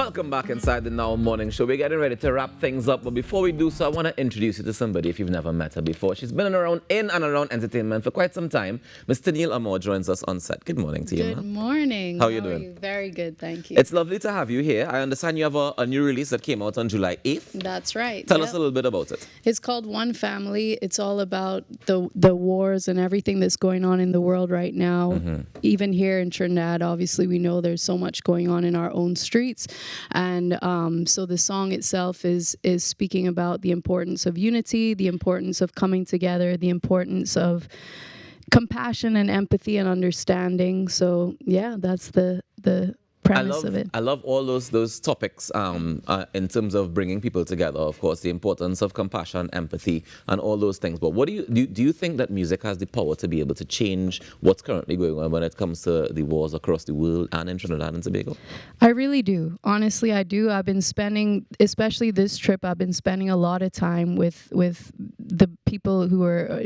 Welcome back inside the Now Morning Show. We're getting ready to wrap things up, but before we do so, I want to introduce you to somebody if you've never met her before. She's been in and around entertainment for quite some time. Miss Tennille Amor joins us on set. Good morning to you, Good morning. How are you doing? Very good, thank you. It's lovely to have you here. I understand you have a new release that came out on July 8th. That's right. Tell us a little bit about it. It's called One Family. It's all about the wars and everything that's going on in the world right now. Even here in Trinidad, obviously, we know there's so much going on in our own streets. And so the song itself is speaking about the importance of unity, the importance of coming together, the importance of compassion and empathy and understanding. So yeah, that's the premise of it. I love all those topics in terms of bringing people together. Of course, the importance of compassion, empathy, and all those things. But what do you think that music has the power to be able to change what's currently going on when it comes to the wars across the world and in Trinidad and Tobago? I really do. Honestly, I do. I've been spending, especially this trip, I've been spending a lot of time with the people who are,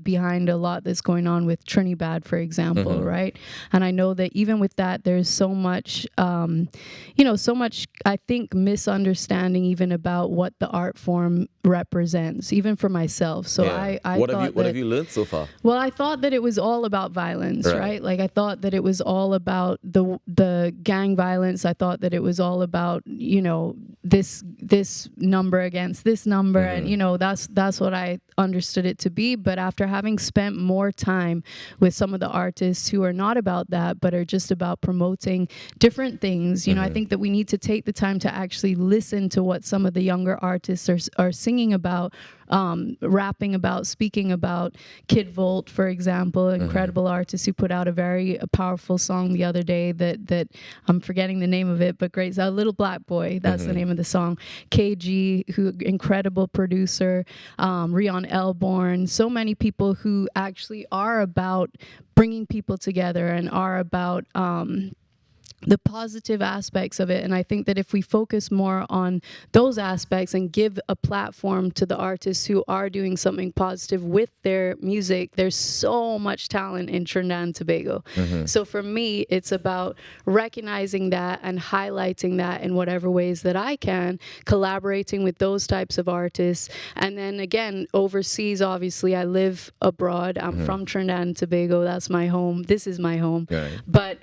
behind a lot that's going on with Trinidad, for example, right? And I know that even with that, there's so much, I think, misunderstanding even about what the art form represents, even for myself. So yeah. What have you learned so far? Well, I thought that it was all about violence, right? Like I thought that it was all about the gang violence. I thought that it was all about, this number against this number, and that's what I understood it to be. But after having spent more time with some of the artists who are not about that, but are just about promoting different things, I think that we need to take the time to actually listen to what some of the younger artists are singing about, rapping about, speaking about. Kid Volt, for example, incredible artist who put out a very powerful song the other day that I'm forgetting the name of it, but great. Little Black Boy, that's the name of the song. KG, who incredible producer, Rion Elborn, so many people who actually are about bringing people together and are about the positive aspects of it. And I think that if we focus more on those aspects and give a platform to the artists who are doing something positive with their music, there's so much talent in Trinidad and Tobago. So for me, it's about recognizing that and highlighting that in whatever ways that I can, collaborating with those types of artists. And then again, overseas, obviously, I live abroad. I'm from Trinidad and Tobago. That's my home. This is my home. Right. But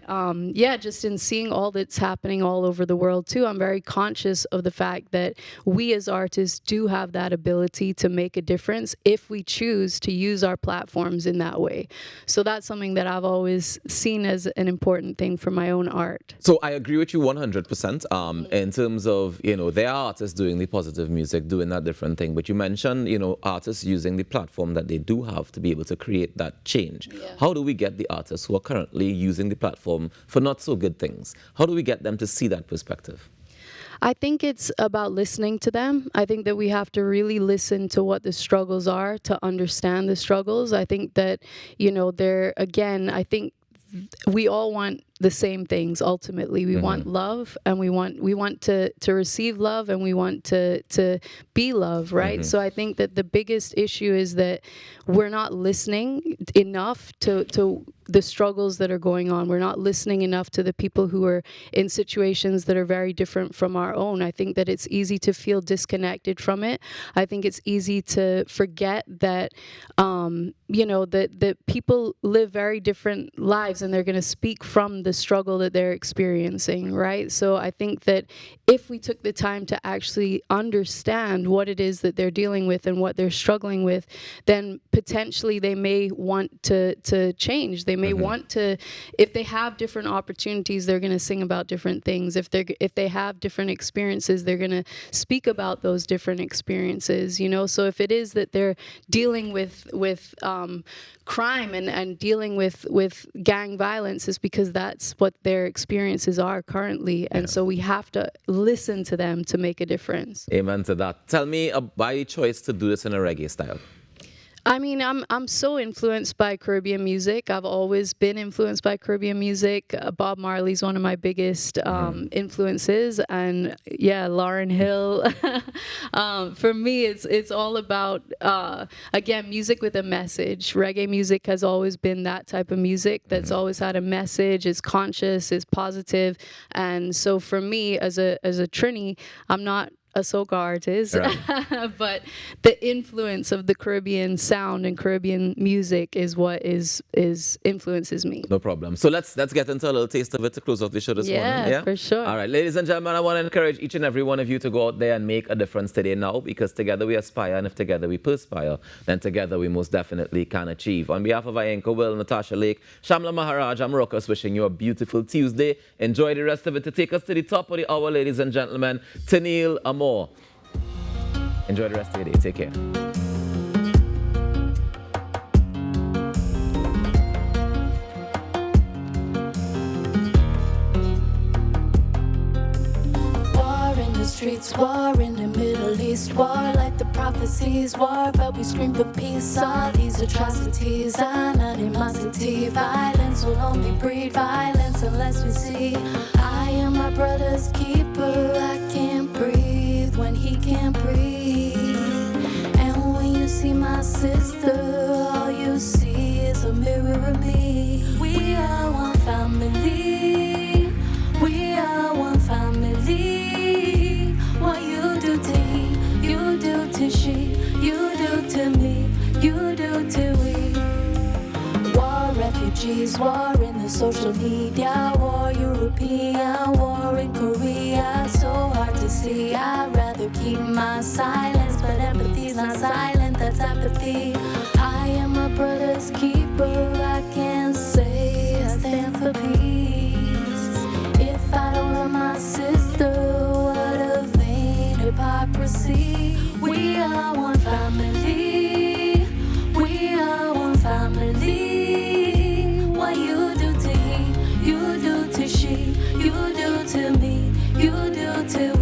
just in seeing all that's happening all over the world too, I'm very conscious of the fact that we as artists do have that ability to make a difference if we choose to use our platforms in that way. So that's something that I've always seen as an important thing for my own art. So I agree with you 100% in terms of, there are artists doing the positive music, doing that different thing. But you mentioned, artists using the platform that they do have to be able to create that change. Yeah. How do we get the artists who are currently using the platform for not so good things? How do we get them to see that perspective? I think it's about listening to them. I think that we have to really listen to what the struggles are to understand the struggles. I think that, I think we all want the same things ultimately. We want love, and we want to receive love, and we want to be love, right? So I think that the biggest issue is that we're not listening enough to the struggles that are going on. We're not listening enough to the people who are in situations that are very different from our own. I think that it's easy to feel disconnected from it. I think it's easy to forget that that people live very different lives, and they're going to speak from the struggle that they're experiencing, right? So I think that if we took the time to actually understand what it is that they're dealing with and what they're struggling with, then potentially they may want to change. They may want to, if they have different opportunities, they're going to sing about different things. If they have different experiences, they're going to speak about those different experiences, So if it is that they're dealing with crime and dealing with gang violence, is because that's what their experiences are currently. And so we have to listen to them to make a difference. Amen to that. Tell me, by choice to do this in a reggae style? I mean, I'm so influenced by Caribbean music. I've always been influenced by Caribbean music. Bob Marley's one of my biggest influences, and yeah, Lauryn Hill. For me, it's all about again, music with a message. Reggae music has always been that type of music that's always had a message. It's conscious, it's positive, and so for me, as a Trini, I'm not a soca artist, right. But the influence of the Caribbean sound and Caribbean music is what is influences me. No problem. So let's get into a little taste of it to close off the show this morning. Yeah, for sure. All right, ladies and gentlemen, I want to encourage each and every one of you to go out there and make a difference today now, because together we aspire, and if together we perspire, then together we most definitely can achieve. On behalf of Ianka Will, Natasha Lake, Shamla Maharaj, I'm Rokas, wishing you a beautiful Tuesday. Enjoy the rest of it. To take us to the top of the hour, ladies and gentlemen, Tennille Amor. Enjoy the rest of your day. Take care. War in the streets, war in the Middle East, war like the prophecies, war, but we scream for peace. All these atrocities and animosity, violence will only breed violence unless we see. I am my brother's keeper, I can't breathe when he can't breathe. And when you see my sister, all you see is a mirror of me. We are one family, we are one family. What you do to he, you do to she, you do to me, you do to we. War refugees, war in the social media, war European, war in Korea. So hard to see, I'd rather keep my silence, but empathy's not silent, that's apathy. I am my brother's keeper, I can't say I stand for peace. If I don't love my sister, what a vain hypocrisy. We are one family, we are one family. What you do to he, you do to she, you do to me, you do to